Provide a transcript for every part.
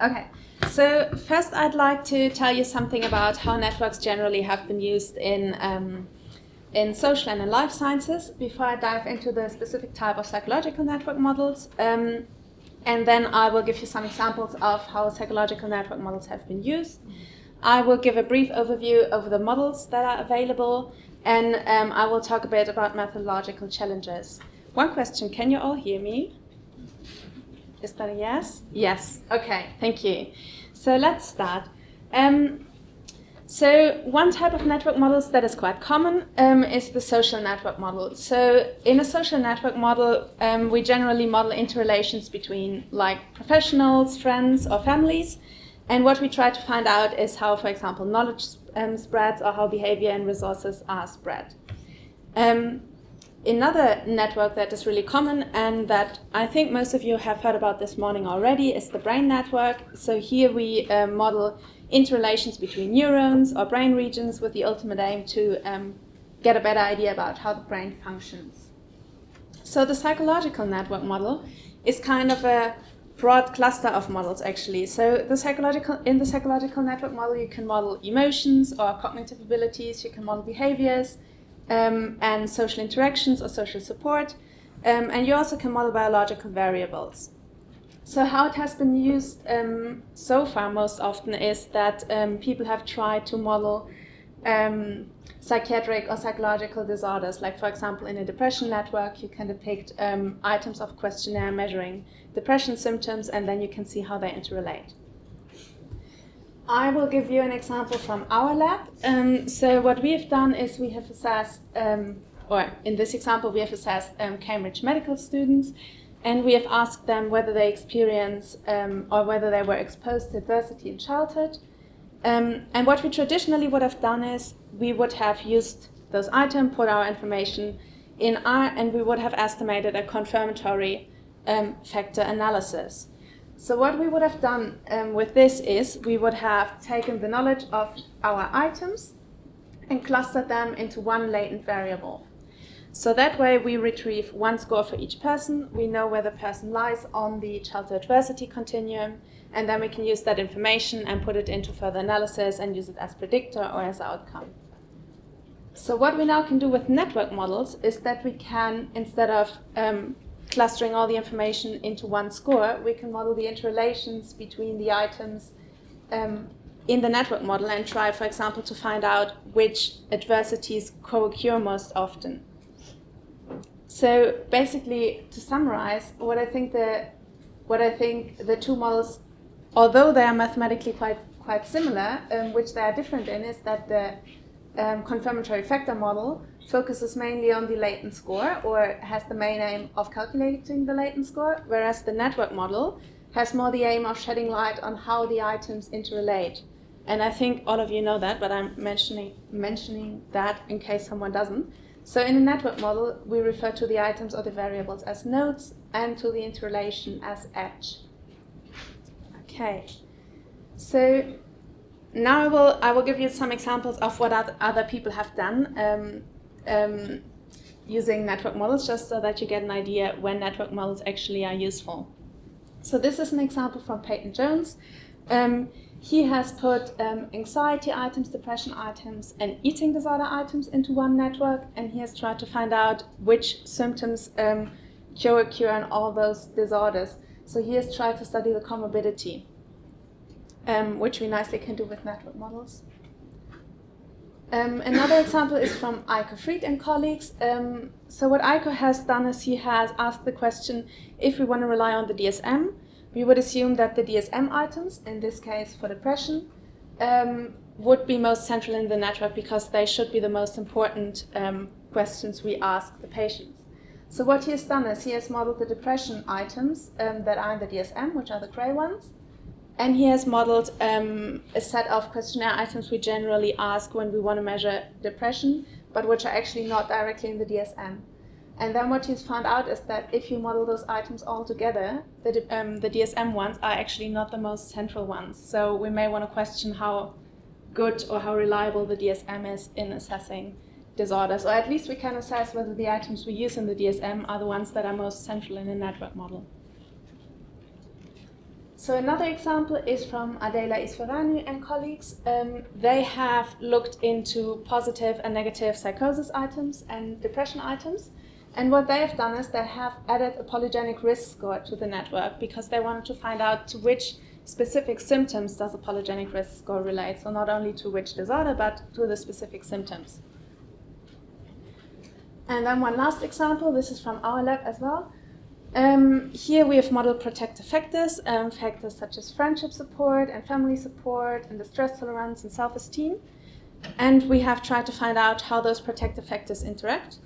Okay, so first I'd like to tell you something about how networks generally have been used in social and in life sciences before I dive into the specific type of psychological network models. And then I will give you some examples of how psychological network models have been used. I will give a brief overview of the models that are available, and I will talk a bit about methodological challenges. One question, can you all hear me? Is that a yes? Yes. Okay, thank you. So let's start. So one type of network models that is quite common is the social network model. So in a social network model, we generally model interrelations between like professionals, friends, or families. And what we try to find out is how, for example, knowledge spreads or how behavior and resources are spread. Another network that is really common and that I think most of you have heard about this morning already is the brain network. So here we model interrelations between neurons or brain regions with the ultimate aim to get a better idea about how the brain functions. So the psychological network model is kind of a broad cluster of models actually. So in the psychological network model you can model emotions or cognitive abilities, you can model behaviors, and social interactions or social support, and you also can model biological variables. So how it has been used so far most often is that people have tried to model psychiatric or psychological disorders. Like for example in a depression network you can depict items of questionnaire measuring depression symptoms and then you can see how they interrelate. I will give you an example from our lab. So what we have done is we have assessed, or in this example we have assessed Cambridge medical students, and we have asked them whether they experience or whether they were exposed to adversity in childhood. And what we traditionally would have done is we would have used those items, put our information in R, and we would have estimated a confirmatory factor analysis. So what we would have done with this is we would have taken the knowledge of our items and clustered them into one latent variable. So that way we retrieve one score for each person, we know where the person lies on the childhood adversity continuum, and then we can use that information and put it into further analysis and use it as predictor or as outcome. So what we now can do with network models is that we can, instead of clustering all the information into one score, we can model the interrelations between the items in the network model and try, for example, to find out which adversities co-occur most often. So basically, to summarize, what I think the two models, although they are mathematically quite similar, which they are different in is that the confirmatory factor model focuses mainly on the latent score or has the main aim of calculating the latent score, whereas the network model has more the aim of shedding light on how the items interrelate. And I think all of you know that, but I'm mentioning that in case someone doesn't. So in a network model, we refer to the items or the variables as nodes and to the interrelation as edge. Okay, so now I will give you some examples of what other people have done using network models, just so that you get an idea when network models actually are useful. So this is an example from Peyton Jones. He has put anxiety items, depression items, and eating disorder items into one network, and he has tried to find out which symptoms co-occur in all those disorders. So he has tried to study the comorbidity, which we nicely can do with network models. Another example is from Eiko Fried and colleagues. So what Eiko has done is he has asked the question, if we want to rely on the DSM, we would assume that the DSM items, in this case for depression, would be most central in the network because they should be the most important questions we ask the patients. So what he has done is he has modeled the depression items that are in the DSM, which are the gray ones, and he has modeled a set of questionnaire items we generally ask when we want to measure depression, but which are actually not directly in the DSM. And then what he's found out is that if you model those items all together, the DSM ones are actually not the most central ones. So we may want to question how good or how reliable the DSM is in assessing disorders, or at least we can assess whether the items we use in the DSM are the ones that are most central in a network model. So another example is from Adela Isfaranu and colleagues. They have looked into positive and negative psychosis items and depression items. And what they have done is they have added a polygenic risk score to the network because they wanted to find out to which specific symptoms does a polygenic risk score relate. So not only to which disorder, but to the specific symptoms. And then one last example, this is from our lab as well. Here we have modeled protective factors, factors such as friendship support and family support and distress tolerance and self-esteem. And we have tried to find out how those protective factors interact.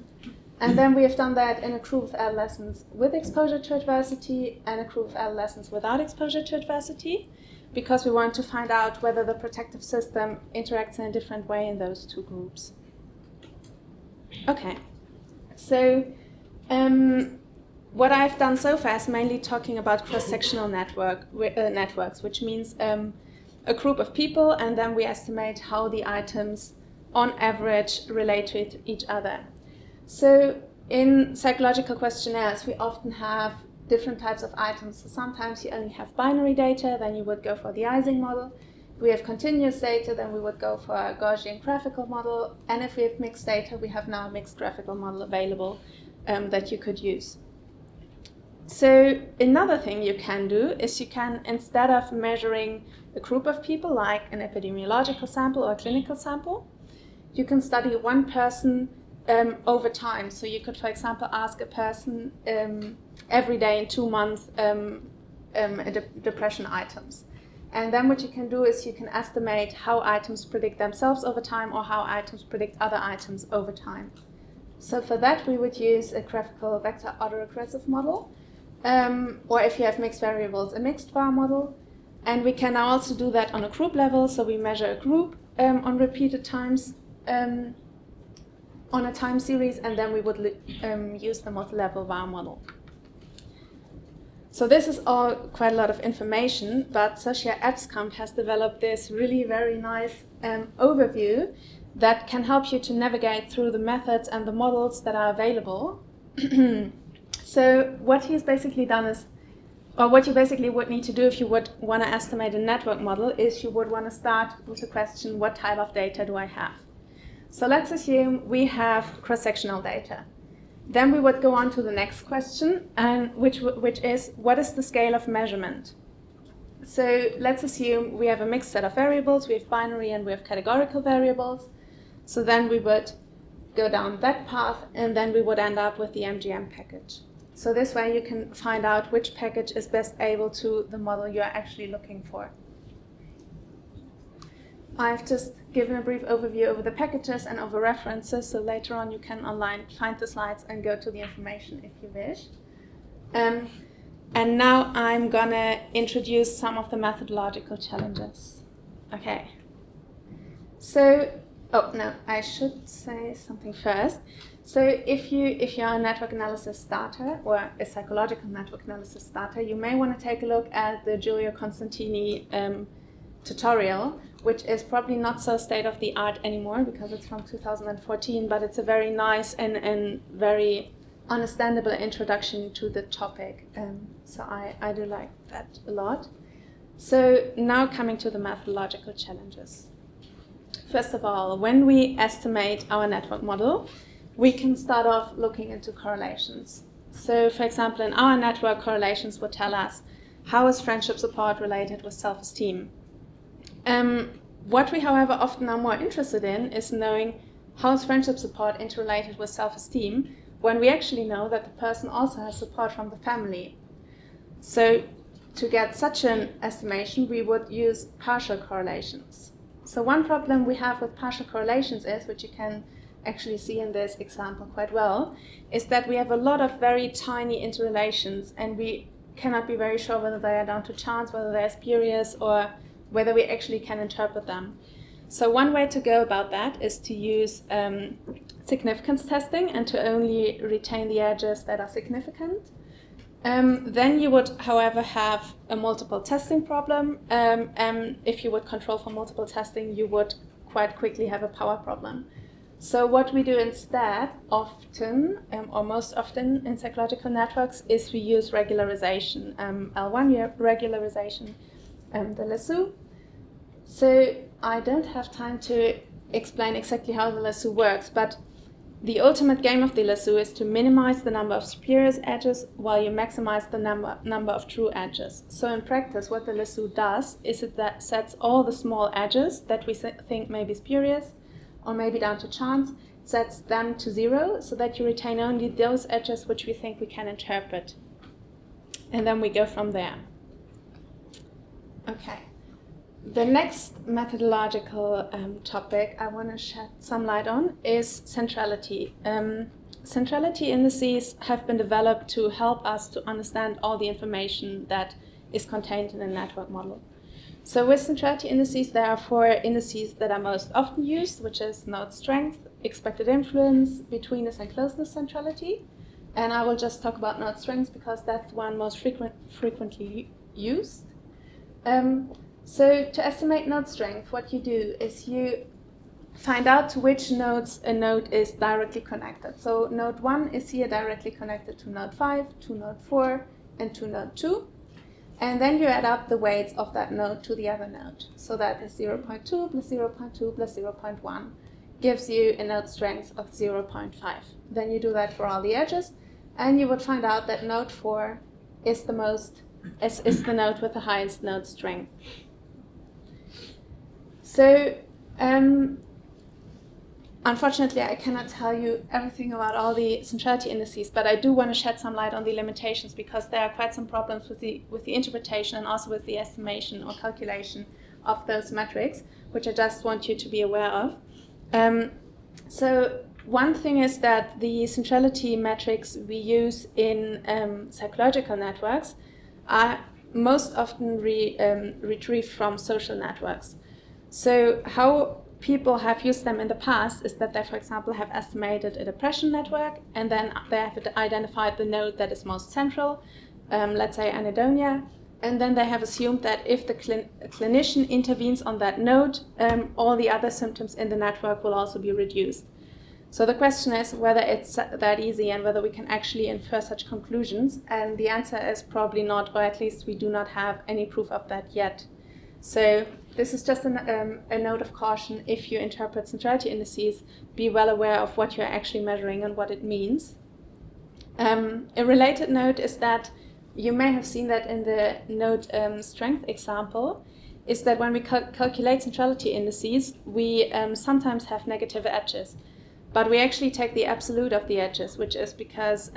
And then we have done that in a group of adolescents with exposure to adversity and a group of adolescents without exposure to adversity, because we want to find out whether the protective system interacts in a different way in those two groups. Okay, so what I've done so far is mainly talking about cross-sectional networks, which means a group of people, and then we estimate how the items on average relate to each other. So in psychological questionnaires, we often have different types of items. So sometimes you only have binary data, then you would go for the Ising model. If we have continuous data, then we would go for a Gaussian graphical model. And if we have mixed data, we have now a mixed graphical model available that you could use. So another thing you can do is you can, instead of measuring a group of people like an epidemiological sample or a clinical sample, you can study one person over time. So you could, for example, ask a person every day in 2 months depression items. And then what you can do is you can estimate how items predict themselves over time or how items predict other items over time. So for that, we would use a graphical vector autoregressive model, or if you have mixed variables, a mixed VAR model. And we can now also do that on a group level. So we measure a group on repeated times on a time series, and then we would use the multi-level VAR model. So this is all quite a lot of information, but Sosya Epskamp has developed this really very nice overview that can help you to navigate through the methods and the models that are available. So what he's basically done is, or what you basically would need to do if you would want to estimate a network model is you would want to start with the question, what type of data do I have? So let's assume we have cross-sectional data. Then we would go on to the next question, and which is, what is the scale of measurement? So let's assume we have a mixed set of variables. We have binary and we have categorical variables. So then we would go down that path, and then we would end up with the MGM package. So this way you can find out which package is best able to the model you're actually looking for. I've just given a brief overview over the packages and over references, so later on you can online find the slides and go to the information if you wish. And now I'm gonna introduce some of the methodological challenges. Okay. So, oh no, I should say something first. So if you're a network analysis starter or a psychological network analysis starter, you may want to take a look at the Giulio Constantini tutorial, which is probably not so state-of-the-art anymore because it's from 2014, but it's a very nice and very understandable introduction to the topic. So I do like that a lot. So now coming to the methodological challenges. First of all, when we estimate our network model, we can start off looking into correlations. So for example, in our network, correlations would tell us how is friendship support related with self-esteem. What we, however, often are more interested in is knowing how is friendship support interrelated with self-esteem when we actually know that the person also has support from the family. So to get such an estimation, we would use partial correlations. So one problem we have with partial correlations is, which you can actually see in this example quite well, is that we have a lot of very tiny interrelations and we cannot be very sure whether they are down to chance, whether they're spurious, or whether we actually can interpret them. So one way to go about that is to use significance testing and to only retain the edges that are significant. Then you would, however, have a multiple testing problem. And if you would control for multiple testing, you would quite quickly have a power problem. So what we do instead, often, or most often in psychological networks, is we use regularization, L1 regularization, the lasso. So I don't have time to explain exactly how the lasso works, but the ultimate game of the lasso is to minimize the number of spurious edges while you maximize the number of true edges. So in practice, what the lasso does is it that sets all the small edges that we think may be spurious, or maybe down to chance, sets them to 0 so that you retain only those edges which we think we can interpret. And then we go from there. Okay. The next methodological topic I want to shed some light on is centrality. Centrality indices have been developed to help us to understand all the information that is contained in a network model. So with centrality indices, there are 4 indices that are most often used, which is node strength, expected influence, betweenness, and closeness centrality. And I will just talk about node strength because that's one most frequently used. So to estimate node strength, what you do is you find out to which nodes a node is directly connected. So node 1 is here directly connected to node 5, to node 4, and to node 2. And then you add up the weights of that node to the other node. So that is 0.2 plus 0.2 plus 0.1 gives you a node strength of 0.5. Then you do that for all the edges, and you would find out that node 4 is the node with the highest node strength. So unfortunately, I cannot tell you everything about all the centrality indices, but I do want to shed some light on the limitations because there are quite some problems with the interpretation and also with the estimation or calculation of those metrics, which I just want you to be aware of. So one thing is that the centrality metrics we use in psychological networks are most often retrieved from social networks. So how people have used them in the past is that they, for example, have estimated a depression network, and then they have identified the node that is most central, let's say anhedonia, and then they have assumed that if the clinician intervenes on that node, all the other symptoms in the network will also be reduced. So the question is whether it's that easy and whether we can actually infer such conclusions, and the answer is probably not, or at least we do not have any proof of that yet. So this is just a note of caution. If you interpret centrality indices, be well aware of what you're actually measuring and what it means. A related note is that you may have seen that in the node strength example, is that when we calculate centrality indices, we sometimes have negative edges. But we actually take the absolute of the edges, which is because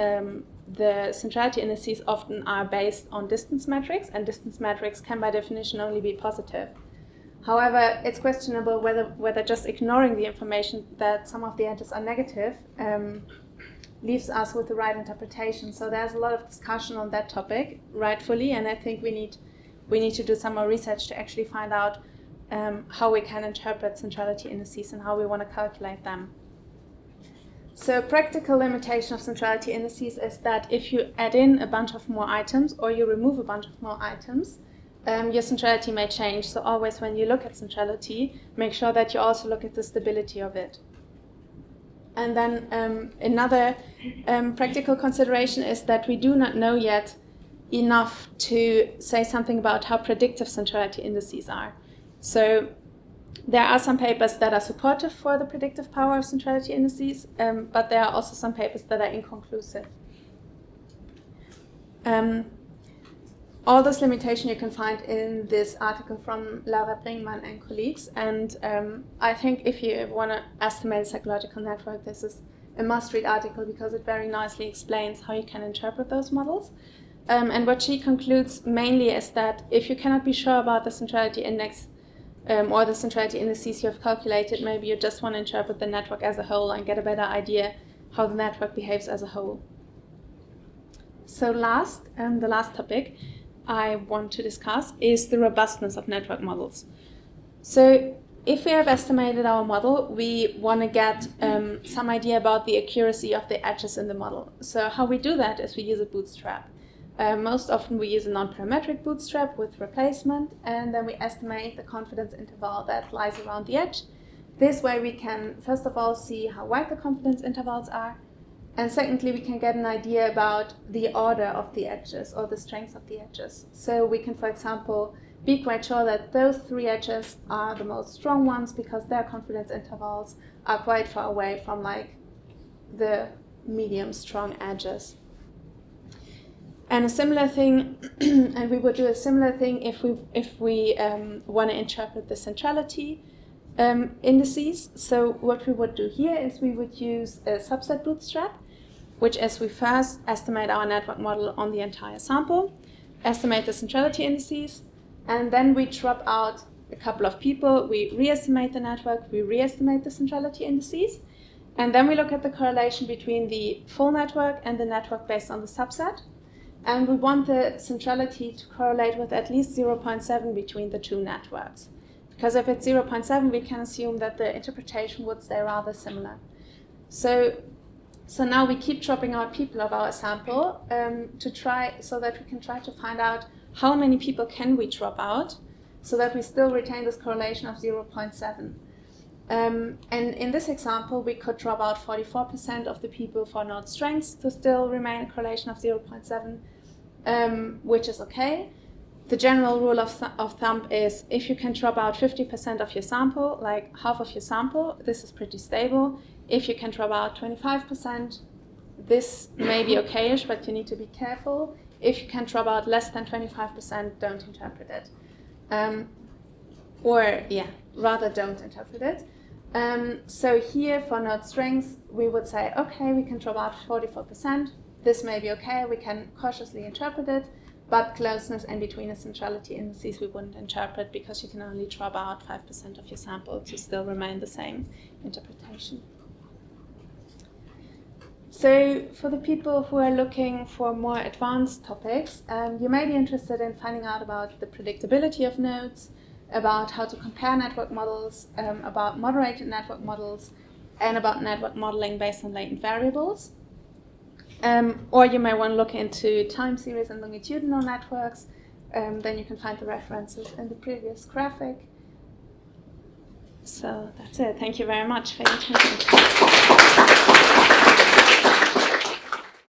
the centrality indices often are based on distance metrics, and distance metrics can by definition only be positive. However, it's questionable whether just ignoring the information that some of the edges are negative leaves us with the right interpretation. So there's a lot of discussion on that topic, rightfully, and I think we need to do some more research to actually find out how we can interpret centrality indices and how we want to calculate them. So a practical limitation of centrality indices is that if you add in a bunch of more items or you remove a bunch of more items, your centrality may change. So always when you look at centrality, make sure that you also look at the stability of it. And then another practical consideration is that we do not know yet enough to say something about how predictive centrality indices are. So there are some papers that are supportive for the predictive power of centrality indices, but there are also some papers that are inconclusive. All this limitation you can find in this article from Laura Bringmann and colleagues, and I think if you want to estimate a psychological network, this is a must-read article because it very nicely explains how you can interpret those models. And what she concludes mainly is that if you cannot be sure about the centrality index or the centrality indices you have calculated, maybe you just want to interpret the network as a whole and get a better idea how the network behaves as a whole. So the last topic I want to discuss is the robustness of network models. So if we have estimated our model, we want to get some idea about the accuracy of the edges in the model. So how we do that is we use a bootstrap. Most often we use a non-parametric bootstrap with replacement, and then we estimate the confidence interval that lies around the edge. This way we can, first of all, see how wide the confidence intervals are, and secondly, we can get an idea about the order of the edges or the strength of the edges. So we can, for example, be quite sure that those 3 edges are the most strong ones because their confidence intervals are quite far away from like the medium strong edges. And a similar thing, and we would do a similar thing if we want to interpret the centrality indices. So what we would do here is we would use a subset bootstrap, which is we first estimate our network model on the entire sample, estimate the centrality indices, and then we drop out a couple of people. We re-estimate the network, we re-estimate the centrality indices, and then we look at the correlation between the full network and the network based on the subset. And we want the centrality to correlate with at least 0.7 between the 2 networks. Because if it's 0.7, we can assume that the interpretation would stay rather similar. So now we keep dropping out people of our sample so that we can try to find out how many people can we drop out so that we still retain this correlation of 0.7. And in this example, we could drop out 44% of the people for node strengths to still remain a correlation of 0.7, which is okay. The general rule of thumb is if you can drop out 50% of your sample, like half of your sample, this is pretty stable. If you can drop out 25%, this may be okayish, but you need to be careful. If you can drop out less than 25%, don't interpret it. Rather don't interpret it. So here for node strengths, we would say, okay, we can drop out 44%. This may be okay, we can cautiously interpret it, but closeness and between the centrality indices we wouldn't interpret because you can only drop out 5% of your sample to still remain the same interpretation. So for the people who are looking for more advanced topics, you may be interested in finding out about the predictability of nodes, about how to compare network models, about moderated network models, and about network modeling based on latent variables. Or you may want to look into time series and longitudinal networks. Then you can find the references in the previous graphic. So that's it. Thank you very much for your attention.